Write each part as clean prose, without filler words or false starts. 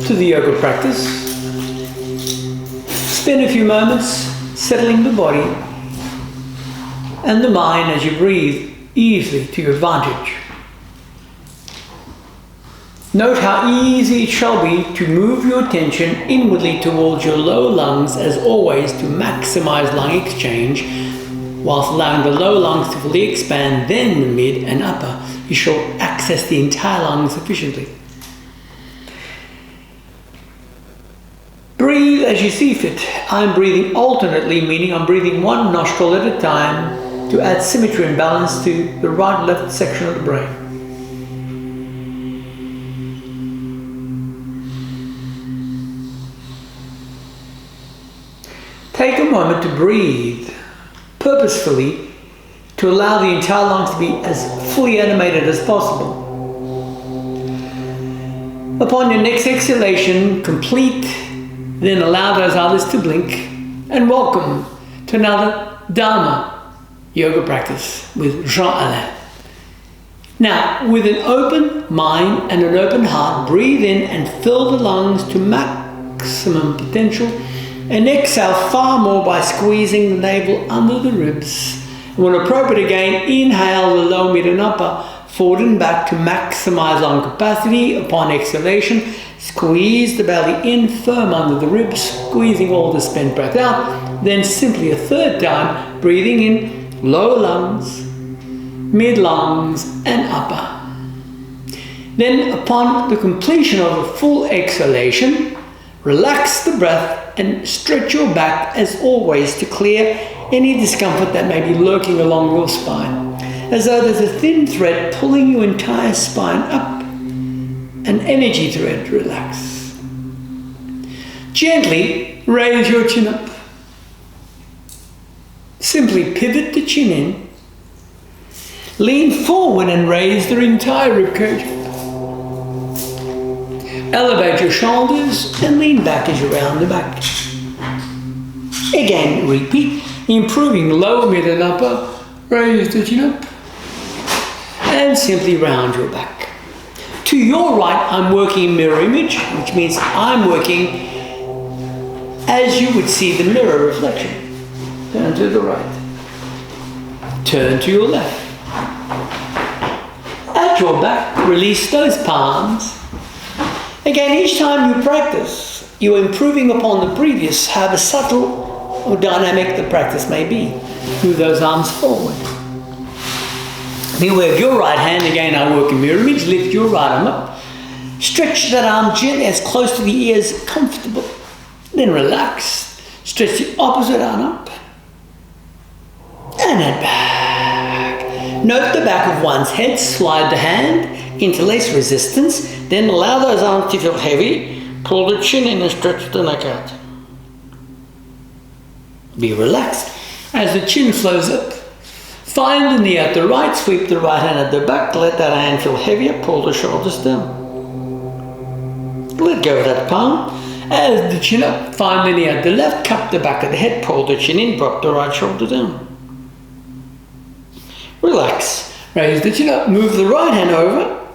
to the yoga practice. Spend a few moments settling the body and the mind as you breathe easily to your advantage. Note how easy it shall be to move your attention inwardly towards your lower lungs, as always, to maximize lung exchange, whilst allowing the lower lungs to fully expand, then the mid and upper. You shall access the entire lungs sufficiently. Breathe as you see fit. I'm breathing alternately, meaning I'm breathing one nostril at a time to add symmetry and balance to the right-left section of the brain. Take a moment to breathe purposefully to allow the entire lungs to be as fully animated as possible. Upon your next exhalation, complete, then allow those others to blink, and welcome to another Dharma yoga practice with Jean-Alain. Now, with an open mind and an open heart, breathe in and fill the lungs to maximum potential, and exhale far more by squeezing the navel under the ribs. When appropriate again, inhale the lower, mid and upper, forward and back to maximize lung capacity. Upon exhalation, squeeze the belly in firm under the ribs, squeezing all the spent breath out. Then simply a third time, breathing in lower lungs, mid lungs and upper. Then upon the completion of a full exhalation, relax the breath and stretch your back as always to clear any discomfort that may be lurking along your spine, as though there's a thin thread pulling your entire spine up, an energy thread. Relax. Gently raise your chin up. Simply pivot the chin in, lean forward and raise the entire ribcage. Elevate your shoulders and lean back as you round the back. Again, repeat, improving lower, mid and upper. Raise the chin up and simply round your back. To your right, I'm working mirror image, which means I'm working as you would see the mirror reflection. Turn to the right. Turn to your left. At your back, release those palms. Again, each time you practice, you're improving upon the previous, however subtle or dynamic the practice may be. Move those arms forward. Beware of your right hand. Again, I work in mirror image. Lift your right arm up. Stretch that arm gently as close to the ear as comfortable. Then relax. Stretch the opposite arm up. And then back. Note the back of one's head. Slide the hand. Interlace resistance. Then allow those arms to feel heavy. Pull the chin in and stretch the neck out. Be relaxed as the chin flows up. Find the knee at the right, sweep the right hand at the back, let that hand feel heavier, pull the shoulders down. Let go of that palm. As the chin up, find the knee at the left, cup the back of the head, pull the chin in, drop the right shoulder down. Relax. Raise the chin up, move the right hand over,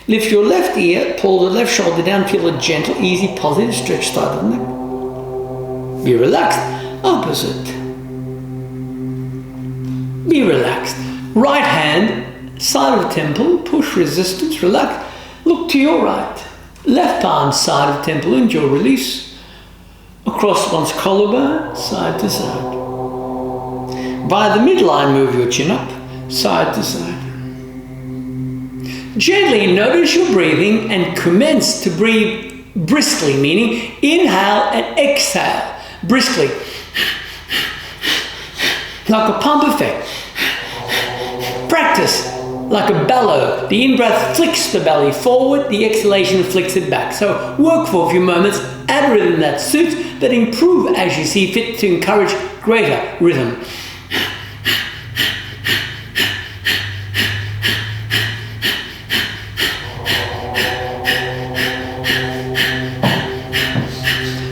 lift your left ear, pull the left shoulder down, feel a gentle, easy, positive stretch side of the neck. Be relaxed. Opposite. Be relaxed. Right hand, side of temple, push resistance, relax. Look to your right. Left arm, side of temple, enjoy release. Across one's collarbone, side to side. By the midline, move your chin up, side to side. Gently notice your breathing and commence to breathe briskly, meaning inhale and exhale briskly. Like a pump effect. Practice like a bellow. The in-breath flicks the belly forward, the exhalation flicks it back. So work for a few moments, add rhythm that suits, but improve as you see fit to encourage greater rhythm.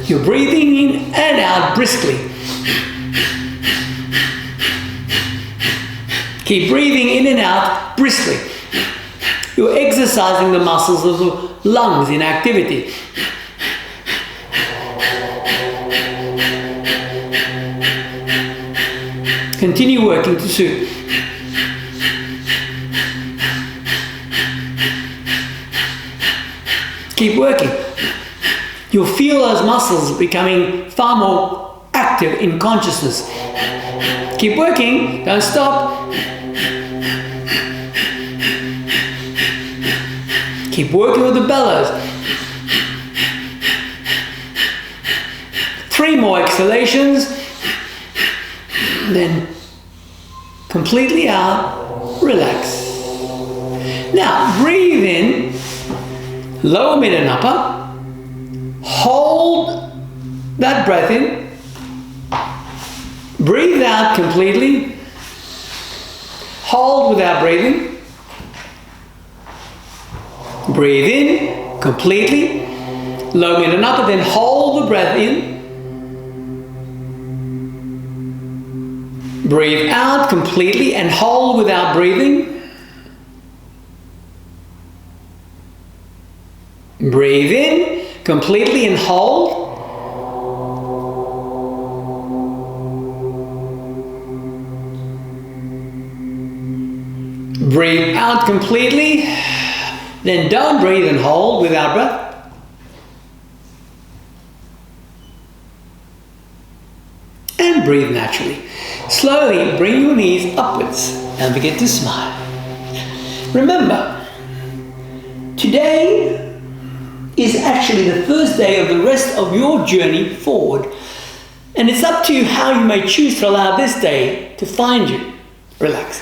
You're breathing in and out briskly. Keep breathing in and out briskly. You're exercising the muscles of the lungs in activity. working to soothe. Keep working. You'll feel those muscles becoming far more active in consciousness. Keep working, don't stop. Keep working with the bellows. 3 more exhalations. Then completely out, relax. Now breathe in, lower, mid and upper. Hold that breath in. Breathe out completely. Hold without breathing. Breathe in completely. Lower, mid and upper. Then hold the breath in. Breathe out completely and hold without breathing. Breathe in completely and hold. Breathe out completely. Then don't breathe and hold without breath. And breathe naturally. Slowly bring your knees upwards and begin to smile. Remember, today is actually the first day of the rest of your journey forward. And it's up to you how you may choose to allow this day to find you. Relax.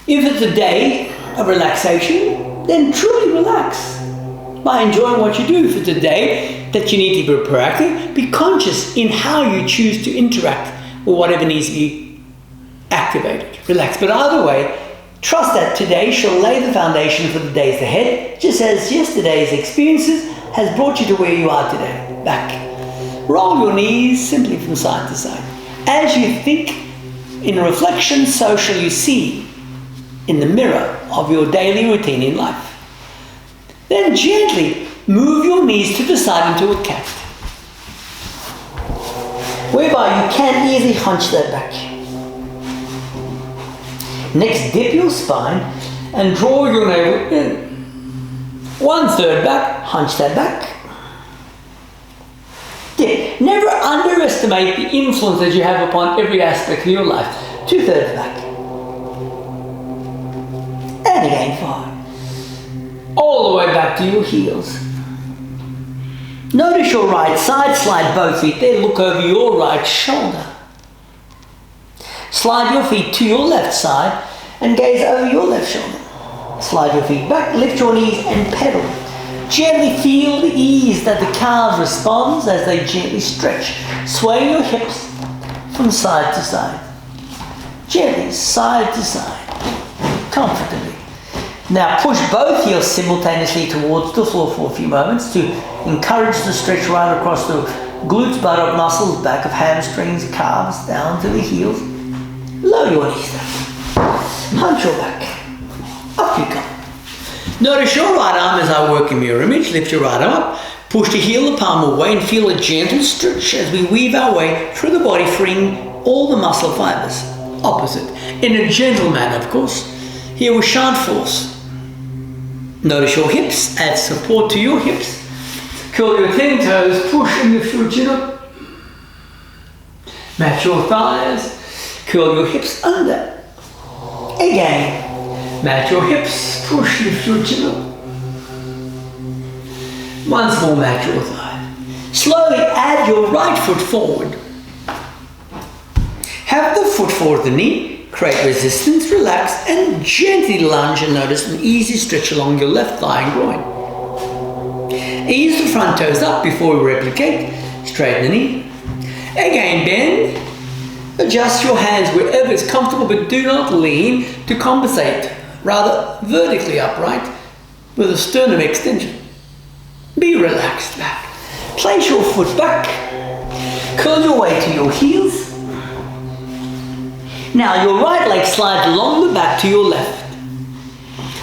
If it's a day of relaxation, then truly relax by enjoying what you do. If it's a day that you need to be proactive, be conscious in how you choose to interact with whatever needs to be activated. Relax. But either way, trust that today shall lay the foundation for the days ahead, just as yesterday's experiences has brought you to where you are today. Back. Roll your knees simply from side to side. As you think in reflection, so shall you see in the mirror of your daily routine in life. Then gently move your knees to the side into a cat, whereby you can easily hunch that back. Next, dip your spine and draw your navel in. 1/3 back, hunch that back. Dip. Never underestimate the influence that you have upon every aspect of your life. 2/3 back. And again, 5. All the way back to your heels. Notice your right side, slide both feet there, look over your right shoulder. Slide your feet to your left side and gaze over your left shoulder. Slide your feet back, lift your knees and pedal. Gently feel the ease that the calves responds as they gently stretch. Sway your hips from side to side. Gently, side to side, comfortably. Now push both heels simultaneously towards the floor for a few moments to encourage the stretch right across the glutes, buttock muscles, back of hamstrings, calves, down to the heels. Lower your knees down. Hunch your back. Up you come. Notice your right arm as I work in mirror image. Lift your right arm up. Push the heel, the palm away and feel a gentle stretch as we weave our way through the body, freeing all the muscle fibers. Opposite. In a gentle manner, of course. Here we shan't force. Notice your hips. Add support to your hips. Curl your 10 toes. Push and lift your chin up. Match your thighs. Curl your hips under. Again. Match your hips. Push, lift your chin up. Once more, match your thigh. Slowly add your right foot forward. Have the foot forward the knee. Create resistance, relax, and gently lunge and notice an easy stretch along your left thigh and groin. Ease the front toes up before we replicate. Straighten the knee. Again, bend. Adjust your hands wherever is comfortable, but do not lean to compensate. Rather, vertically upright with a sternum extension. Be relaxed back. Place your foot back. Curl your way to your heels. Now your right leg slides along the back to your left.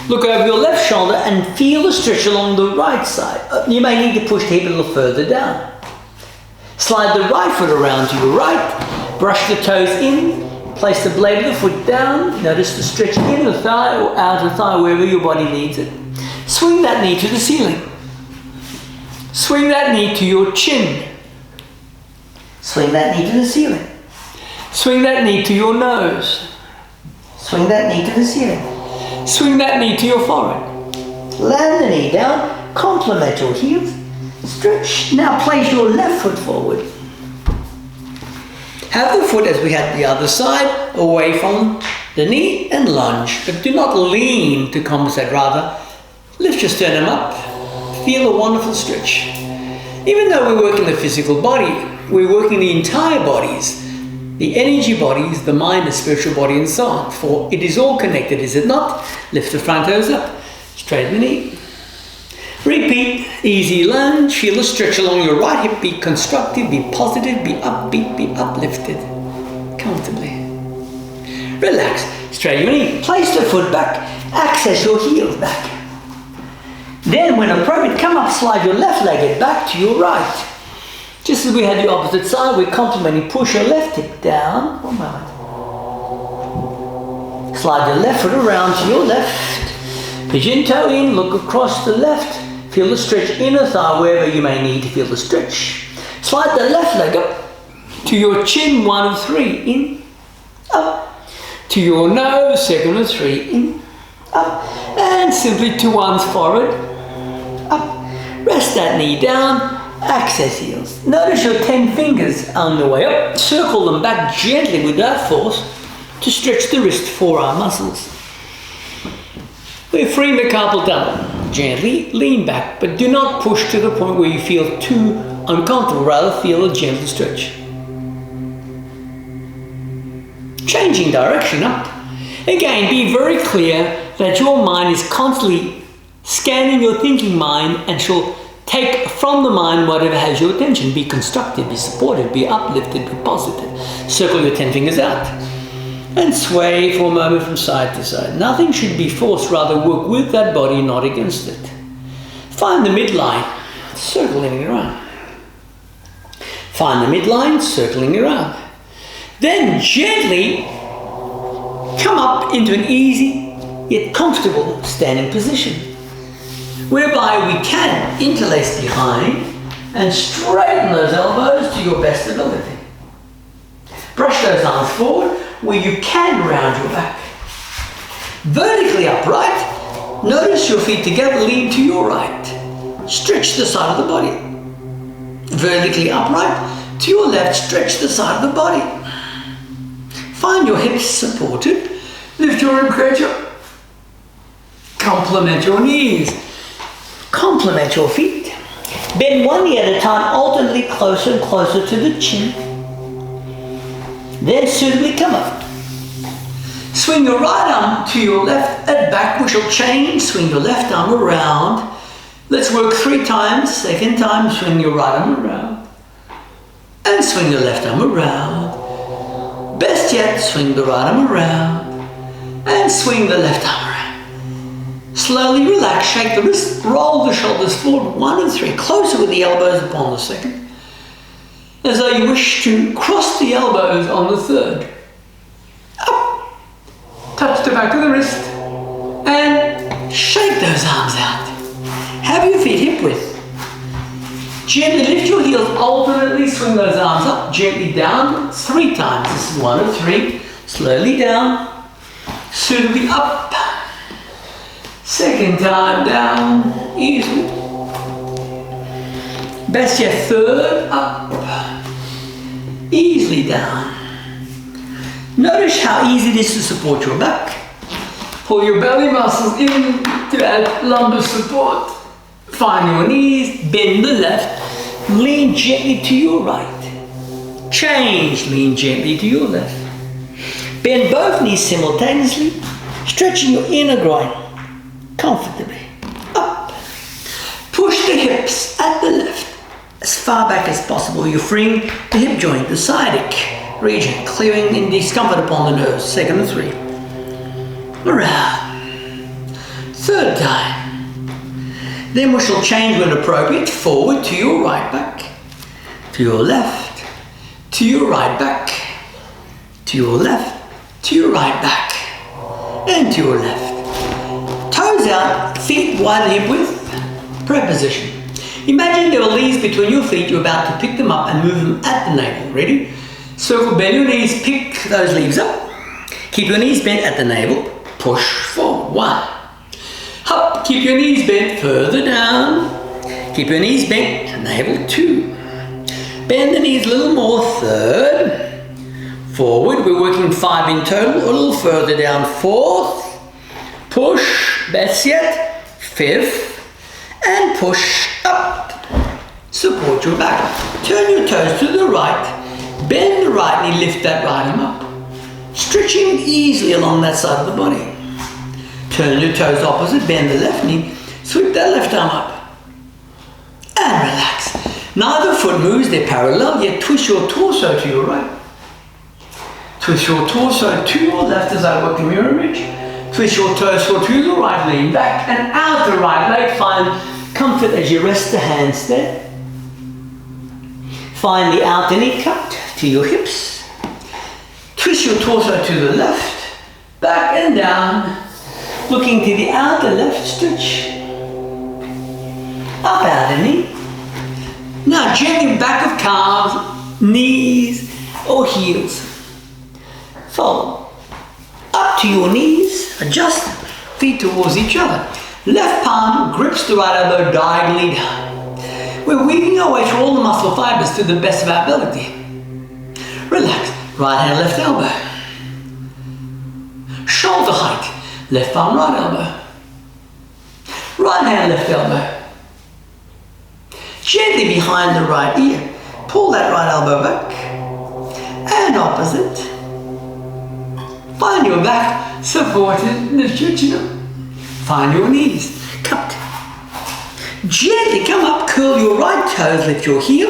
Look over your left shoulder and feel the stretch along the right side. You may need to push the hip a little further down. Slide the right foot around to your right. Brush the toes in. Place the blade of the foot down. Notice the stretch in the thigh or out of the thigh, wherever your body needs it. Swing that knee to the ceiling. Swing that knee to your chin. Swing that knee to the ceiling. Swing that knee to your nose. Swing that knee to the ceiling. Swing that knee to your forehead. Land the knee down. Complement your heels. Stretch. Now place your left foot forward. Have the foot, as we had the other side, away from the knee and lunge. But do not lean to compensate. Rather, lift your sternum up. Feel a wonderful stretch. Even though we're working the physical body, we're working the entire bodies. The energy bodies, the mind, the spiritual body, and so on. For it is all connected, is it not? Lift the front toes up. Straighten the knee. Repeat. Easy lunge. Feel a stretch along your right hip. Be constructive, be positive, be upbeat, be uplifted. Comfortably. Relax. Straighten your knee. Place the foot back. Access your heels back. Then, when appropriate, come up, slide your left leg back to your right. Just as we had the opposite side, we're complementing. Push your left hip down. 1 moment. Slide your left foot around to your left. Pigeon toe in, look across the left. Feel the stretch inner thigh wherever you may need to feel the stretch. Slide the left leg up to your chin, 1 of 3, in, up. To your nose, 2nd of 3, in, up. And simply to one's forehead, up. Rest that knee down. Access heels. Notice your 10 fingers on the way up. Circle them back gently without force to stretch the wrist forearm muscles. We're freeing the carpal tunnel. Gently lean back, but do not push to the point where you feel too uncomfortable. Rather, feel a gentle stretch. Changing direction up. Again, be very clear that your mind is constantly scanning your thinking mind and shall take from the mind whatever has your attention. Be constructive, be supportive, be uplifted, be positive. Circle your 10 fingers out. And sway for a moment from side to side. Nothing should be forced, rather work with that body, not against it. Find the midline, circling around. Find the midline, circling around. Then gently come up into an easy yet comfortable standing position, whereby we can interlace behind and straighten those elbows to your best ability. Brush those arms forward where you can round your back. Vertically upright, notice your feet together, lean to your right. Stretch the side of the body. Vertically upright, to your left, stretch the side of the body. Find your hips supported. Lift your ribcage up. Complement your knees. Complement your feet. Bend one knee at a time, alternately closer and closer to the chin. Then suitably come up. Swing your right arm to your left at back. We shall change. Swing your left arm around. Let's work 3 times. Second time, swing your right arm around. And swing your left arm around. Best yet, swing the right arm around. And swing the left arm around. Slowly relax, shake the wrist, roll the shoulders forward, 1 and 3. Closer with the elbows upon the second. As though you wish to cross the elbows on the third. Up. Touch the back of the wrist. And shake those arms out. Have your feet hip width. Gently lift your heels, alternately swing those arms up, gently down 3 times. This is 1 of 3. Slowly down. Suitably up. Second time down. Easily. Best yet, third up. Easily down. Notice how easy it is to support your back. Pull your belly muscles in to add lumbar support. Find your knees, bend the left, lean gently to your right. Change, lean gently to your left. Bend both knees simultaneously, stretching your inner groin comfortably. Up. Push the hips at the left as far back as possible. You're freeing the hip joint, the sciatic region, clearing any discomfort upon the nose. 2nd of 3. Around. 3rd time. Then we shall change when appropriate, forward to your right back, to your left, to your right back, to your left, to your right back, and to your left. Toes out, feet wide hip width, prayer position. Imagine there are leaves between your feet. You're about to pick them up and move them at the navel. Ready? Circle, bend your knees, pick those leaves up. Keep your knees bent at the navel. Push forward. 1. Up, keep your knees bent further down. Keep your knees bent at the navel. 2. Bend the knees a little more. 3rd. Forward, we're working 5 in total. A little further down. 4th. Push, best yet. 5th. And push up. Support your back. Turn your toes to the right. Bend the right knee, lift that right arm up. Stretching easily along that side of the body. Turn your toes opposite, bend the left knee, sweep that left arm up. And relax. Neither foot moves, they're parallel, yet twist your torso to your right. Twist your torso to your left as I work the mirror image. Twist your torso to the right, lean back and out the right leg. Find comfort as you rest the hands there. Find the outer knee cupped to your hips. Twist your torso to the left, back and down, looking to the outer left stretch. Up outer knee. Now gently back of calves, knees or heels. Fold. Up to your knees, adjust, feet towards each other. Left palm grips the right elbow diagonally down. We're weaving our way through all the muscle fibers to the best of our ability. Relax, right hand, left elbow. Shoulder height, left palm, right elbow. Right hand, left elbow. Gently behind the right ear, pull that right elbow back. And opposite. Find your back supported, lift your chin up. Find your knees cupped. Gently come up, curl your right toes, lift your heel.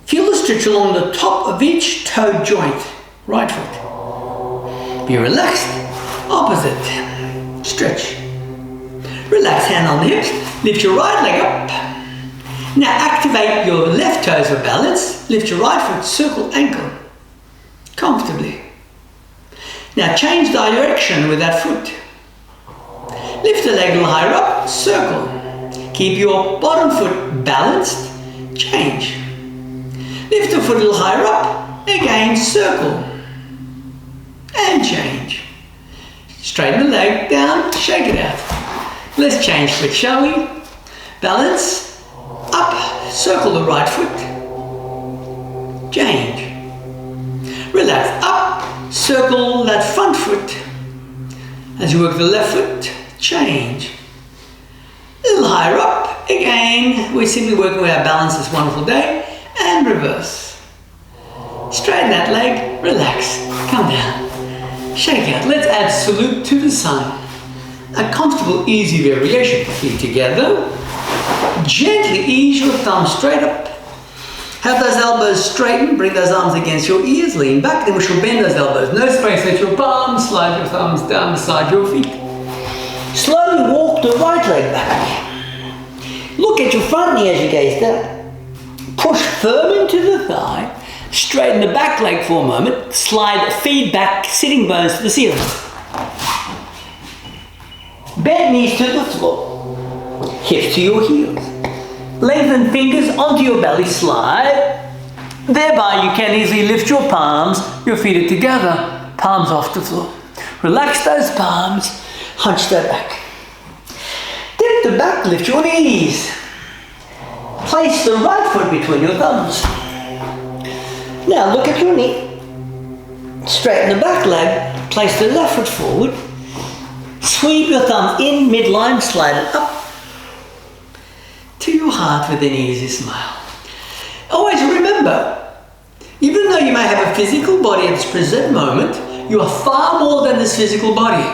Feel the stretch along the top of each toe joint, right foot. Be relaxed, opposite, stretch. Relax, hand on the hips, lift your right leg up. Now activate your left toes for balance, lift your right foot, circle ankle, comfortably. Now change the direction with that foot. Lift the leg a little higher up, circle. Keep your bottom foot balanced, change. Lift the foot a little higher up, again circle. And change. Straighten the leg down, shake it out. Let's change foot, shall we? Balance, up, circle the right foot. Change. Relax, up, circle that front foot. As you work the left foot, change. A little higher up, again, we're simply working with our balance this wonderful day, and reverse. Straighten that leg, relax, come down, shake out. Let's add salute to the sun. A comfortable, easy variation. Feet together, gently ease your thumb straight up. Have those elbows straighten, bring those arms against your ears, lean back, then we shall bend those elbows. No space, let your palms, slide your thumbs down beside your feet. Slowly walk the right leg back. Look at your front knee as you gaze down. Push firm into the thigh. Straighten the back leg for a moment. Slide feet back, sitting bones to the ceiling. Bend knees to the floor. Hips to your heels. Lengthen fingers onto your belly, slide. Thereby you can easily lift your palms. Your feet are together, palms off the floor. Relax those palms. Hunch that back. Dip the back, lift your knees. Place the right foot between your thumbs. Now look at your knee. Straighten the back leg. Place the left foot forward. Sweep your thumb in midline, slide it up to your heart with an easy smile. Always remember, even though you may have a physical body at this present moment, you are far more than this physical body.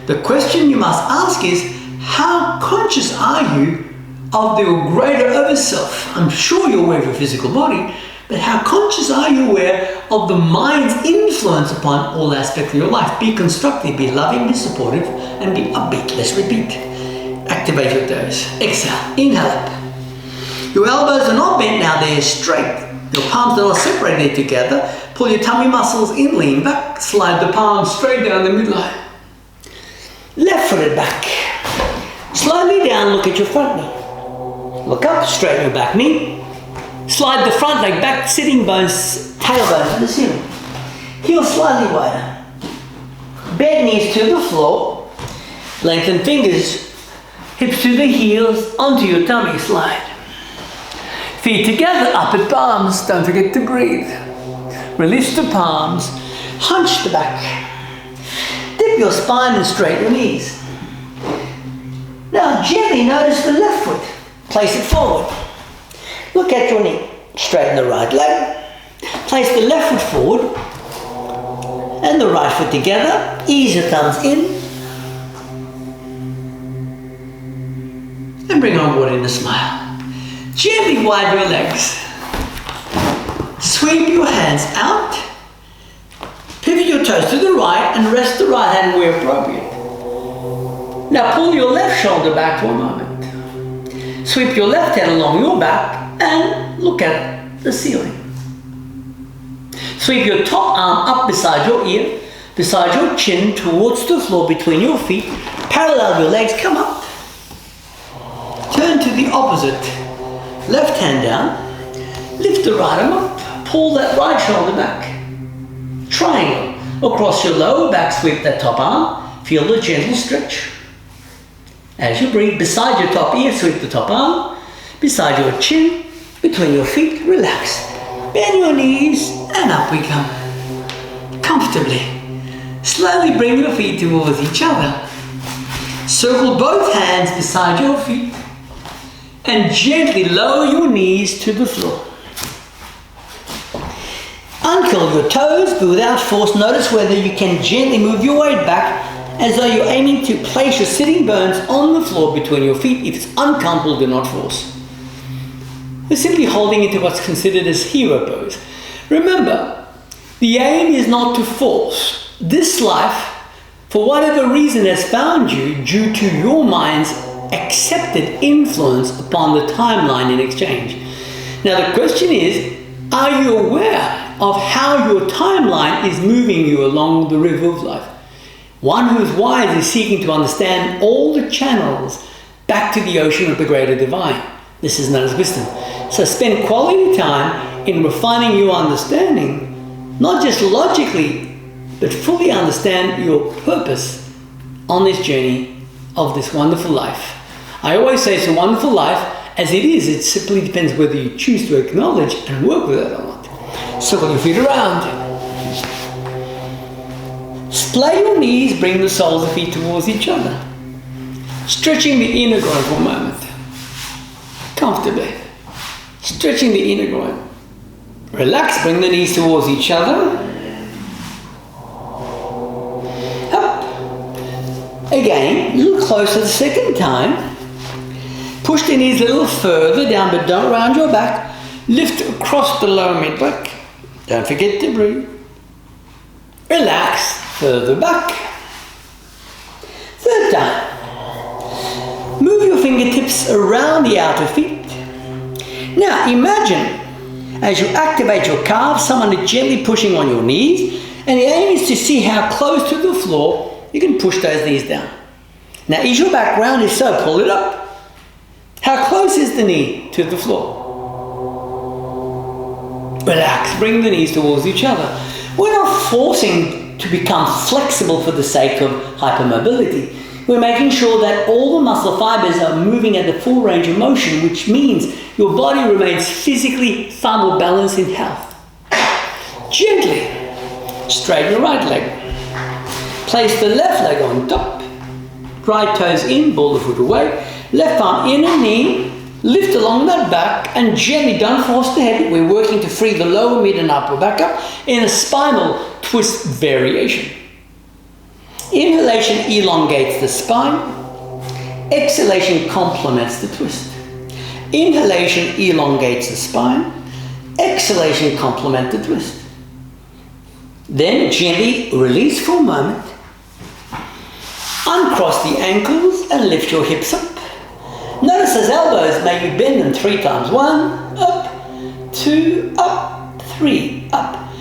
The question you must ask is, how conscious are you of the greater over self? I'm sure you're aware of your physical body, but how conscious are you aware of the mind's influence upon all aspects of your life? Be constructive, be loving, be supportive, and be upbeat. Let's repeat. Activate your toes. Exhale. Inhale up. Your elbows are not bent now, they're straight. Your palms are not separated together. Pull your tummy muscles in, lean back, slide the palms straight down the midline. Left footed back. Slowly down, look at your front knee. Look up, straighten your back knee. Slide the front leg back, sitting bones, tailbone to the ceiling. Heel slightly wider. Bend knees to the floor. Lengthen fingers, hips to the heels, onto your tummy, slide. Feet together, up at palms, don't forget to breathe. Release the palms, hunch the back. Dip your spine and straighten your knees. Now gently notice the left foot. Place it forward. Look at your knee. Straighten the right leg. Place the left foot forward and the right foot together. Ease your thumbs in. And bring onward in a smile. Gently widen your legs. Sweep your hands out. Pivot your toes to the right and rest the right hand where appropriate. Now pull your left shoulder back for a moment. Sweep your left hand along your back and look at the ceiling. Sweep your top arm up beside your ear, beside your chin, towards the floor between your feet. Parallel your legs, come up. Turn to the opposite. Left hand down. Lift the right arm up. Pull that right shoulder back. Triangle. Across your lower back, sweep that top arm. Feel the gentle stretch. As you breathe, beside your top ear, sweep the top arm. Beside your chin, between your feet, relax. Bend your knees and up we come. Comfortably. Slowly bring your feet towards each other. Circle both hands beside your feet and gently lower your knees to the floor. Uncurl your toes, but without force. Notice whether you can gently move your weight back as though you're aiming to place your sitting bones on the floor between your feet. If it's uncomfortable, do not force. We're simply holding into what's considered as hero pose. Remember, the aim is not to force. This life, for whatever reason, has found you due to your mind's accepted influence upon the timeline in exchange. Now the question is, are you aware of how your timeline is moving you along the river of life? One who is wise is seeking to understand all the channels back to the ocean of the greater divine. This is known as wisdom. So spend quality time in refining your understanding, not just logically, but fully understand your purpose on this journey of this wonderful life. I always say it's a wonderful life. As it is, it simply depends whether you choose to acknowledge and work with it or not. Circle your feet around. Splay your knees, bring the soles of the feet towards each other. Stretching the inner groin for a moment. Comfortably. Stretching the inner groin. Relax, bring the knees towards each other. Up. Again, a little closer the second time. Push the knees a little further down, but don't round your back. Lift across the lower mid-back. Don't forget to breathe. Relax, further back. Third time. Move your fingertips around the outer feet. Now imagine, as you activate your calves, someone is gently pushing on your knees, and the aim is to see how close to the floor you can push those knees down. Now ease your back round, if so, pull it up. How close is the knee to the floor? Relax, bring the knees towards each other. We're not forcing to become flexible for the sake of hypermobility. We're making sure that all the muscle fibers are moving at the full range of motion, which means your body remains physically far more balanced in health. Gently straighten your right leg. Place the left leg on top. Right toes in, ball the foot away. Left arm in and knee. Lift along that back and gently, don't force the head. We're working to free the lower, mid and upper back up in a spinal twist variation. Inhalation elongates the spine. Exhalation complements the twist. Inhalation elongates the spine. Exhalation complements the twist. Then gently release for a moment. Uncross the ankles and lift your hips up. Notice those elbows, maybe bend them 3 times. 1, up, 2, up, 3, up.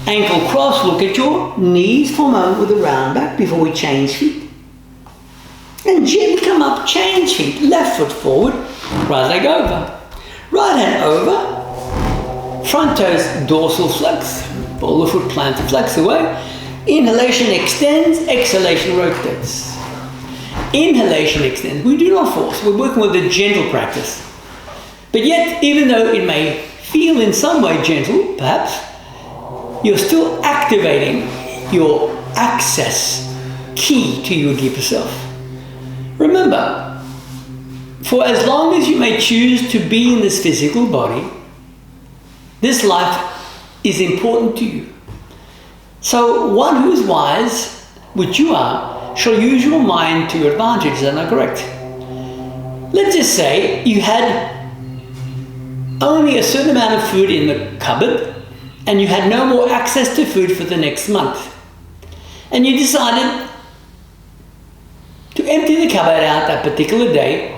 Ankle cross, look at your knees for a moment with a round back before we change feet. And gently come up, change feet. Left foot forward, right leg over. Right hand over. Front toes dorsal flex. Pull the foot plantar flex away. Inhalation extends, exhalation rotates. Inhalation extends. We do not force. We're working with a gentle practice. But yet, even though it may feel in some way gentle, perhaps, you're still activating your access key to your deeper self. Remember, for as long as you may choose to be in this physical body, this life is important to you. So one who is wise, which you are, shall use your mind to your advantage. Is that not correct? Let's just say you had only a certain amount of food in the cupboard and you had no more access to food for the next month. And you decided to empty the cupboard out that particular day,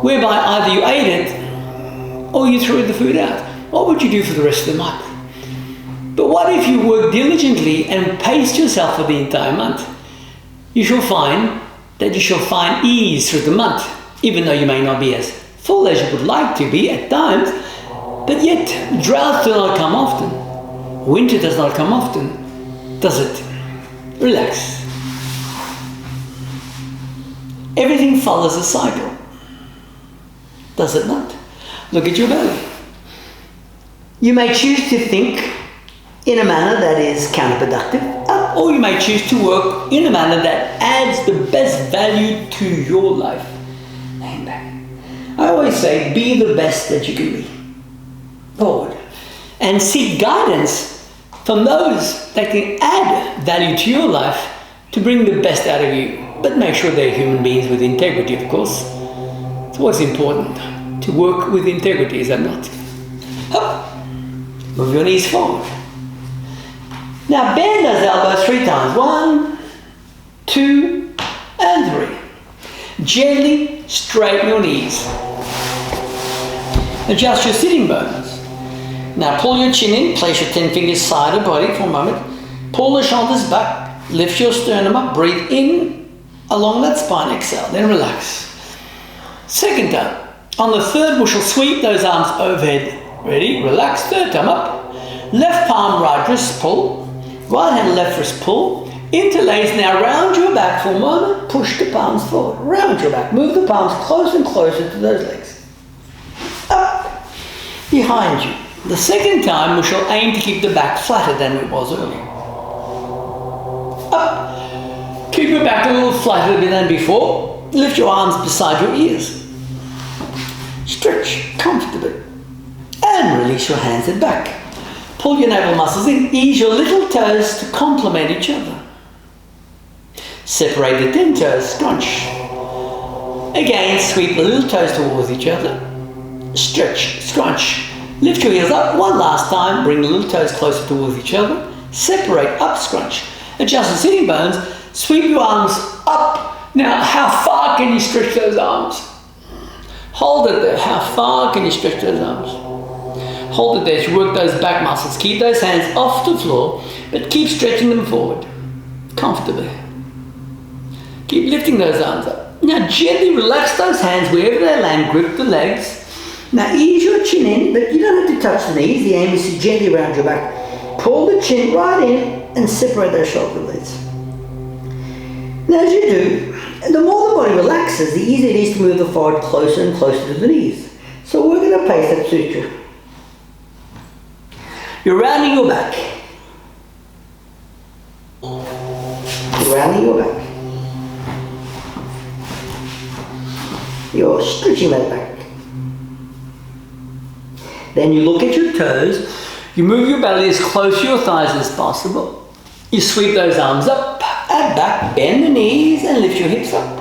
whereby either you ate it or you threw the food out. What would you do for the rest of the month? But what if you work diligently and paced yourself for the entire month? You shall find that you shall find ease through the month, even though you may not be as full as you would like to be at times, but yet droughts do not come often. Winter does not come often, does it? Relax. Everything follows a cycle, does it not? Look at your belly. You may choose to think in a manner that is counterproductive, or you may choose to work in a manner that adds the best value to your life. Lean back. I always say, be the best that you can be. Forward. And seek guidance from those that can add value to your life to bring the best out of you. But make sure they're human beings with integrity, of course. It's always important to work with integrity, is that not? Up. Move your knees forward. Now bend those elbows 3 times. 1, 2, and 3. Gently straighten your knees. Adjust your sitting bones. Now pull your chin in, place your 10 fingers side of body for a moment. Pull the shoulders back, lift your sternum up, breathe in along that spine, exhale, then relax. Second time. On the third, we shall sweep those arms overhead. Ready? Relax. Third time up. Left palm, right wrist, pull. Right hand, left wrist, pull. Interlace. Now round your back for a moment. Push the palms forward. Round your back. Move the palms closer and closer to those legs. Up. Behind you. The second time, we shall aim to keep the back flatter than it was earlier. Up. Keep your back a little flatter than before. Lift your arms beside your ears. Stretch comfortably. And release your hands and back. Pull your navel muscles in. Ease your little toes to complement each other. Separate the 10 toes. Scrunch. Again, sweep the little toes towards each other. Stretch. Scrunch. Lift your heels up. One last time. Bring the little toes closer towards each other. Separate. Up. Scrunch. Adjust the sitting bones. Sweep your arms up. Now, how far can you stretch those arms? Hold it there. How far can you stretch those arms? Hold it there to work those back muscles. Keep those hands off the floor, but keep stretching them forward. Comfortably. Keep lifting those arms up. Now gently relax those hands wherever they land. Grip the legs. Now ease your chin in, but you don't have to touch the knees. The aim is to gently round your back. Pull the chin right in and separate those shoulder blades. Now as you do, the more the body relaxes, the easier it is to move the forehead closer and closer to the knees. So we're going to pace that suits you. You're rounding your back. You're rounding your back. You're stretching that back. Then you look at your toes. You move your belly as close to your thighs as possible. You sweep those arms up and back. Bend the knees and lift your hips up.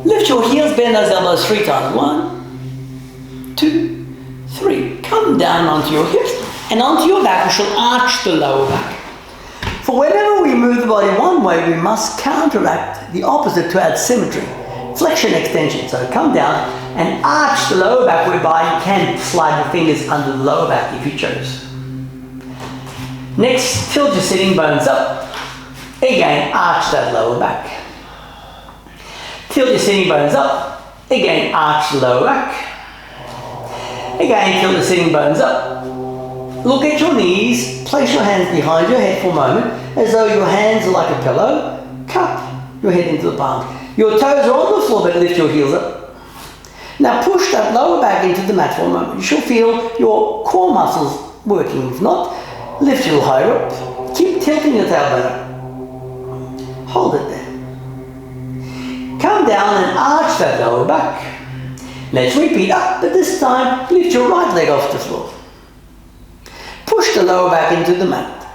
Lift your heels, bend those elbows 3 times. 1, 2, 3. Come down onto your hips and onto your back. We shall arch the lower back. For whenever we move the body one way, we must counteract the opposite to add symmetry. Flexion, extension. So come down and arch the lower back, whereby you can slide your fingers under the lower back if you chose. Next, tilt your sitting bones up. Again, arch that lower back. Tilt your sitting bones up. Again, arch the lower back. Again, tilt the sitting bones up. Look at your knees. Place your hands behind your head for a moment, as though your hands are like a pillow. Cup your head into the palm. Your toes are on the floor, but lift your heels up. Now push that lower back into the mat for a moment. You should feel your core muscles working. If not, lift your higher up. Keep tilting your tailbone up. Hold it there. Come down and arch that lower back. Let's repeat up, but this time lift your right leg off the floor. Push the lower back into the mat.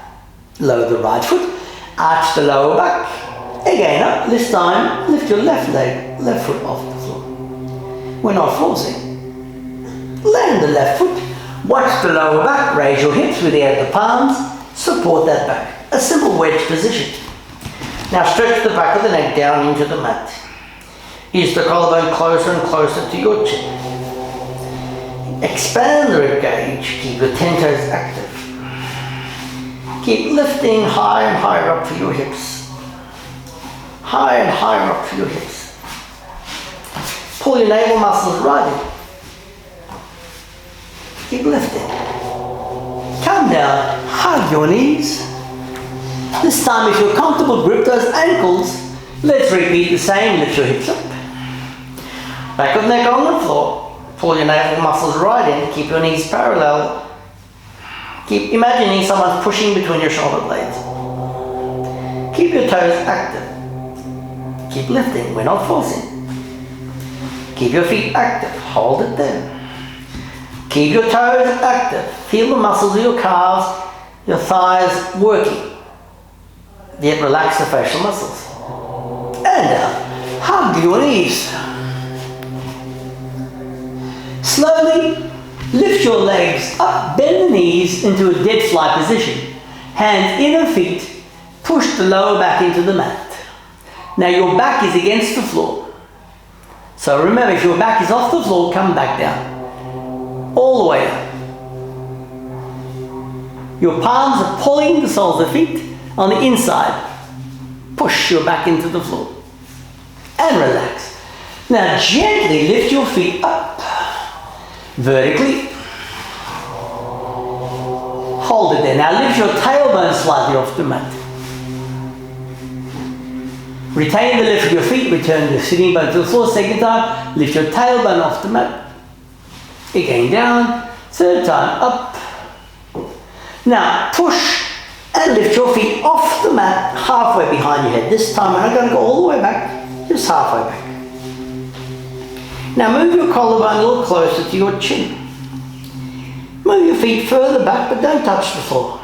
Lower the right foot. Arch the lower back. Again up. This time lift your left leg, left foot off the floor. We're not forcing. Land the left foot. Watch the lower back. Raise your hips with the end of the palms. Support that back. A simple wedge position. Now stretch the back of the neck down into the mat. Ease the collarbone closer and closer to your chin. Expand the rib cage. Keep your 10 toes active. Keep lifting high and higher up for your hips. Higher and higher up for your hips. Pull your navel muscles right in. Keep lifting. Come down. Hug your knees. This time, if you're comfortable, grip those ankles. Let's repeat the same. Lift your hips up. Back of neck on the floor. Pull your navel muscles right in. Keep your knees parallel. Keep imagining someone pushing between your shoulder blades. Keep your toes active. Keep lifting. We're not forcing. Keep your feet active. Hold it there. Keep your toes active. Feel the muscles of your calves, your thighs working. Yet relax the facial muscles. And down. Hug your knees. Slowly lift your legs up, bend the knees into a dead fly position. Hands in and feet, push the lower back into the mat. Now your back is against the floor. So remember, if your back is off the floor, come back down. All the way up. Your palms are pulling the soles of the feet on the inside. Push your back into the floor. And relax. Now gently lift your feet up. Vertically. Hold it there. Now lift your tailbone slightly off the mat. Retain the lift of your feet. Return your sitting bone to the floor. Second time, lift your tailbone off the mat. Again down. Third time, up. Now push and lift your feet off the mat halfway behind your head. This time we're not going to go all the way back, just halfway back. Now move your collarbone a little closer to your chin. Move your feet further back, but don't touch the floor.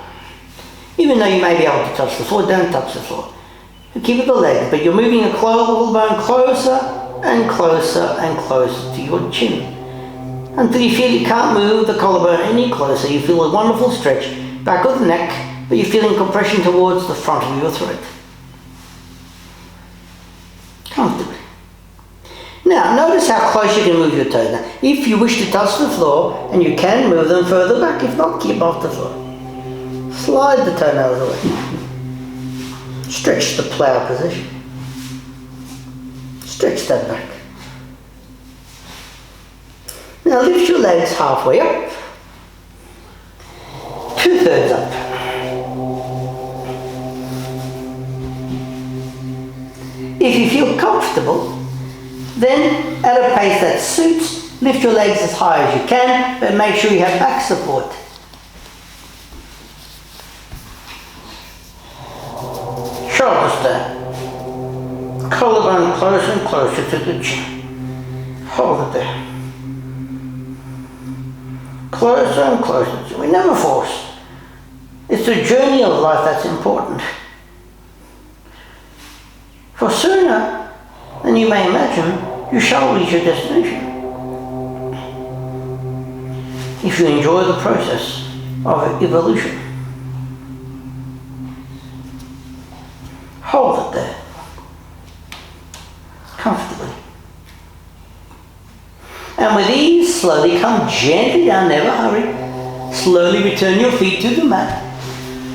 Even though you may be able to touch the floor, don't touch the floor. Keep it the leg, but you're moving your collarbone closer and closer and closer to your chin. Until you feel you can't move the collarbone any closer. You feel a wonderful stretch back of the neck, but you're feeling compression towards the front of your throat. Comfortably. Now, notice how close you can move your toes. Now, if you wish to touch the floor, and you can move them further back, if not, keep off the floor. Slide the toenails away. Stretch the plow position. Stretch that back. Now lift your legs halfway up. 2/3 up. If you feel comfortable, then at a pace that suits, lift your legs as high as you can, but make sure you have back support. Shoulders down. Collarbone closer and closer to the chin. Hold it there. Closer and closer. We never force. It's the journey of life that's important. For sooner than you may imagine, you shall reach your destination. If you enjoy the process of evolution. Hold it there. Comfortably. And with ease, slowly come gently down, never hurry. Slowly return your feet to the mat.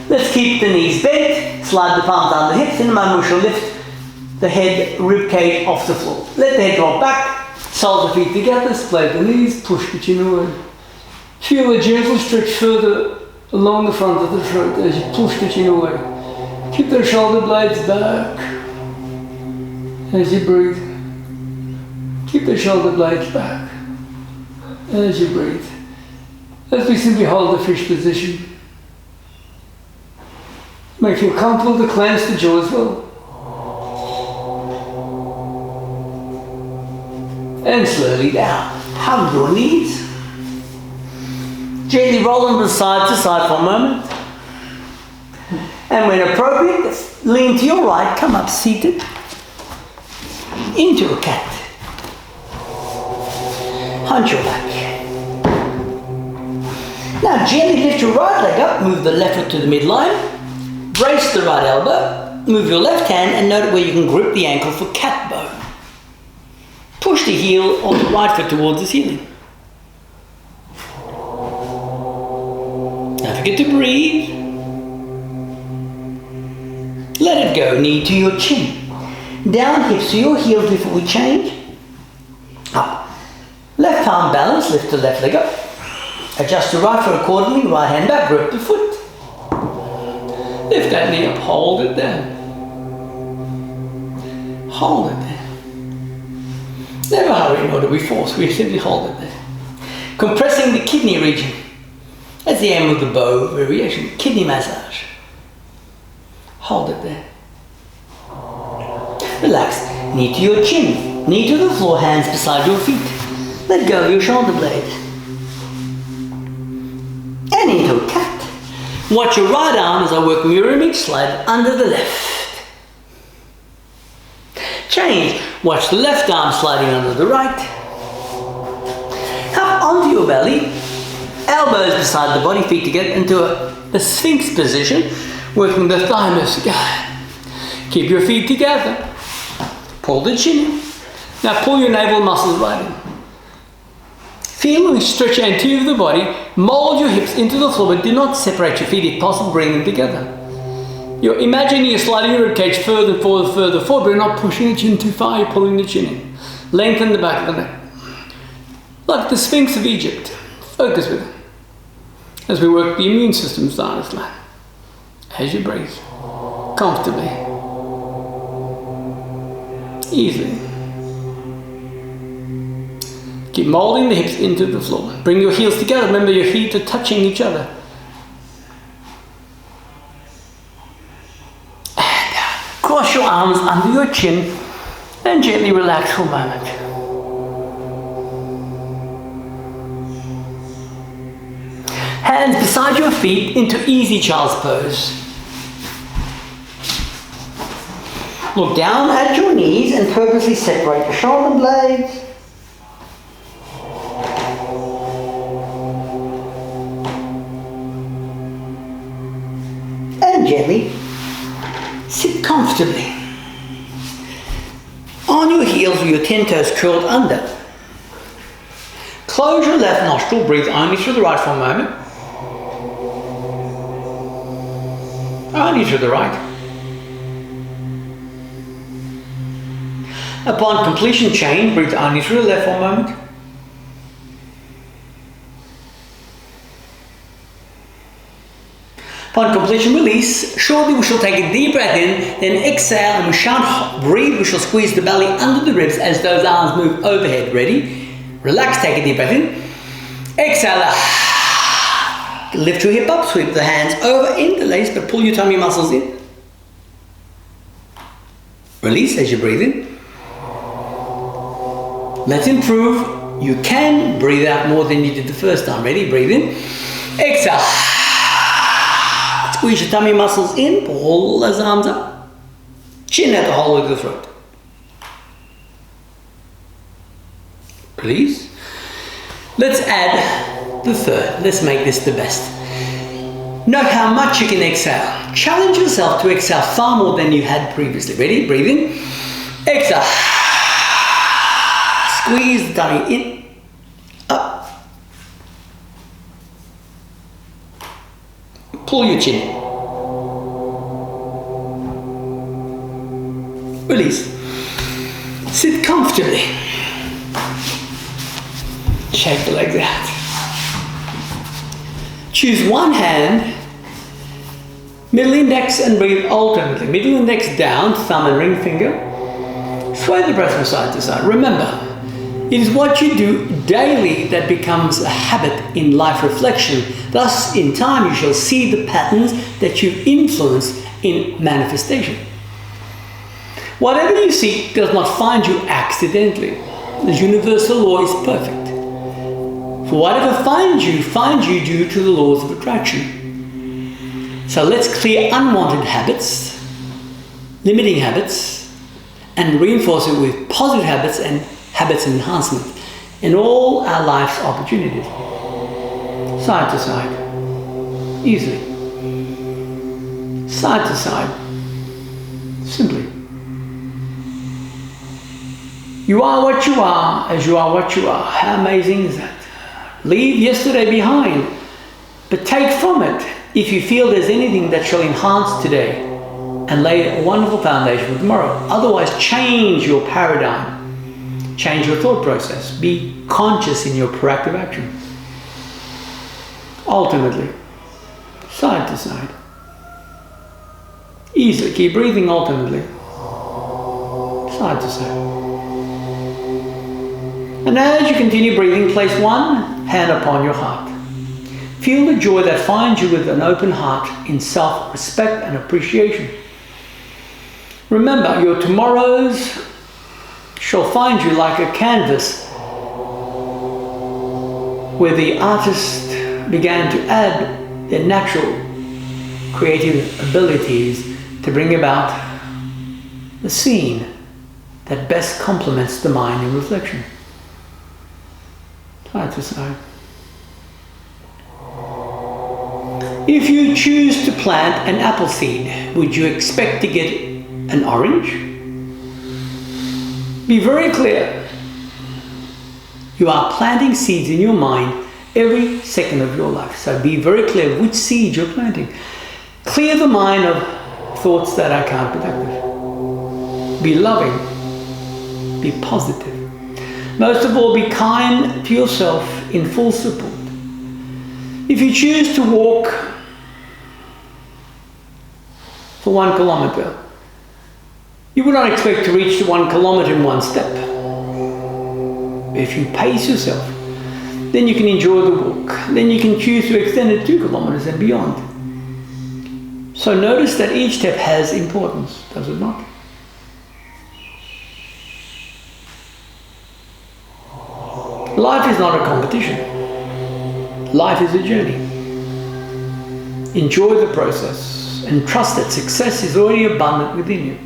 Let's keep the knees bent, slide the palms down the hips. In a moment we shall lift the head, rib cage off the floor. Let the head drop back, soles the feet together, split the knees, push the chin away. Feel a gentle stretch further along the front of the throat as you push the chin away. Keep the shoulder blades back as you breathe. Keep the shoulder blades back as you breathe. As we simply hold the fish position. Make you comfortable to clench the jaw as well. And slowly down. Hug your knees. Gently roll them from side to side for a moment. And when appropriate, lean to your right, come up seated into a cat. Hunch your back. Now gently lift your right leg up, move the left foot to the midline. Brace the right elbow, move your left hand and note where you can grip the ankle for cat bow. Push the heel of the right foot towards the ceiling. Don't forget to breathe. Let it go, knee to your chin. Down, hips to your heels before we change. Up. Left arm balance, lift the left leg up. Adjust your right foot accordingly, right hand back, grip the foot. Lift that knee up, hold it there. Hold it there. Never hurry nor do we force, we simply hold it there. Compressing the kidney region. That's the aim of the bow variation, kidney massage. Hold it there. Relax, knee to your chin, knee to the floor, hands beside your feet. Let go of your shoulder blades. And into a cat. Watch your right arm as I work mirror image, slide under the left. Change. Watch the left arm sliding under the right. Up onto your belly. Elbows beside the body, feet together into a sphinx position, working the thymus. Keep your feet together. Pull the chin in. Now pull your navel muscles right in. Feel and stretch anterior of the body, mold your hips into the floor, but do not separate your feet if possible, bring them together. You're imagining you're sliding your ribcage further forward, but you're not pushing the chin too far, you're pulling the chin in. Lengthen the back of the neck. Like the Sphinx of Egypt. Focus with it. As we work the immune system down its line. As you breathe. Comfortably. Easily. Keep molding the hips into the floor. Bring your heels together. Remember your feet are touching each other. And cross your arms under your chin and gently relax for a moment. Hands beside your feet into easy child's pose. Look down at your knees and purposely separate the shoulder blades. Gently sit comfortably on your heels with your 10 toes curled under. Close your left nostril, breathe only through the right for a moment. Only through the right. Upon completion, change, breathe only through the left for a moment. Upon completion, release. Shortly we shall take a deep breath in, then exhale, and we shan't breathe. We shall squeeze the belly under the ribs as those arms move overhead. Ready? Relax, take a deep breath in. Exhale. Lift your hip up, sweep the hands over, interlace, but pull your tummy muscles in. Release as you breathe in. Let's improve. You can breathe out more than you did the first time. Ready? Breathe in. Exhale. Squeeze your tummy muscles in, pull those arms up. Chin at the whole of the throat. Release. Let's add the third. Let's make this the best. Note how much you can exhale. Challenge yourself to exhale far more than you had previously. Ready? Breathe in. Exhale. Squeeze the tummy in. Up. Pull your chin in. release. Sit comfortably. Shake the legs out. Choose one hand, middle index, and breathe alternately. Middle index down, thumb and ring finger. Sway the breath from side to side. Remember, it is what you do daily that becomes a habit in life reflection. Thus, in time, you shall see the patterns that you've influenced in manifestation. Whatever you seek does not find you accidentally. The universal law is perfect. For whatever finds you due to the laws of attraction. So let's clear unwanted habits, limiting habits, and reinforce it with positive habits and habits enhancement in all our life's opportunities. Side to side, easily. Side to side, simply. You are what you are as you are what you are. How amazing is that? Leave yesterday behind, but take from it if you feel there's anything that shall enhance today and lay a wonderful foundation for tomorrow. Otherwise, change your paradigm, change your thought process, be conscious in your proactive action. Alternately, side to side. Easily, keep breathing alternately, side to side. And as you continue breathing, place one hand upon your heart. Feel the joy that finds you with an open heart in self-respect and appreciation. Remember, your tomorrows shall find you like a canvas where the artist began to add their natural creative abilities to bring about the scene that best complements the mind in reflection. Side to side. If you choose to plant an apple seed, would you expect to get an orange? Be very clear. You are planting seeds in your mind every second of your life. So be very clear which seed you're planting. Clear the mind of thoughts that are counterproductive. Be loving. Be positive. Most of all, be kind to yourself in full support. If you choose to walk for 1 kilometer, you would not expect to reach the 1 kilometer in one step. If you pace yourself, then you can enjoy the walk. Then you can choose to extend it 2 kilometers and beyond. So notice that each step has importance, does it not? Life is not a competition. Life is a journey. Enjoy the process and trust that success is already abundant within you.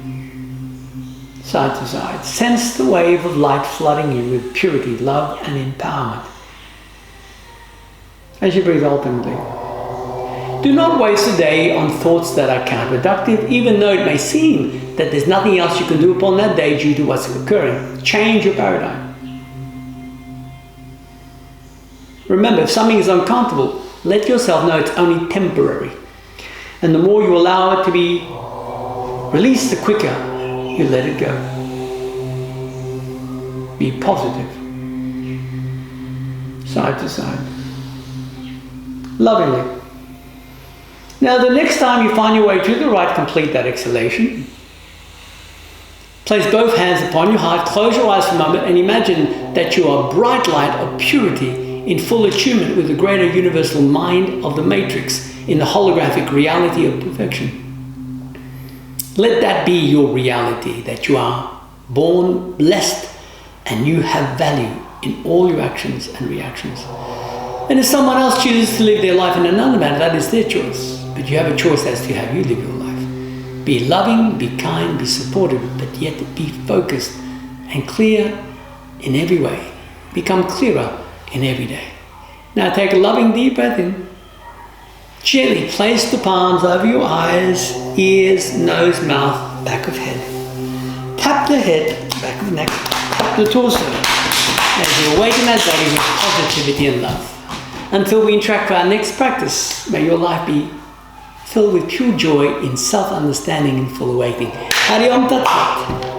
Side to side. Sense the wave of light flooding you with purity, love and empowerment. As you breathe openly. Do not waste a day on thoughts that are counterproductive, even though it may seem that there's nothing else you can do upon that day due to what's occurring. Change your paradigm. Remember, if something is uncomfortable, let yourself know it's only temporary. And the more you allow it to be released, the quicker you let it go. Be positive. Side to side. Lovingly. Now, the next time you find your way to the right, complete that exhalation. Place both hands upon your heart, close your eyes for a moment, and imagine that you are a bright light of purity in full attunement with the greater universal mind of the matrix in the holographic reality of perfection. Let that be your reality, that you are born blessed and you have value in all your actions and reactions. And if someone else chooses to live their life in another manner, that is their choice. But you have a choice as to how you live your life. Be loving, be kind, be supportive, but yet be focused and clear in every way. Become clearer in every day. Now take a loving deep breath in. Gently place the palms over your eyes, ears, nose, mouth, back of head. Tap the head, back of the neck, tap the torso as you awaken that body with positivity and love. Until we interact for our next practice, may your life be filled with pure joy in self-understanding and full awakening. Hari Om Tat Sat.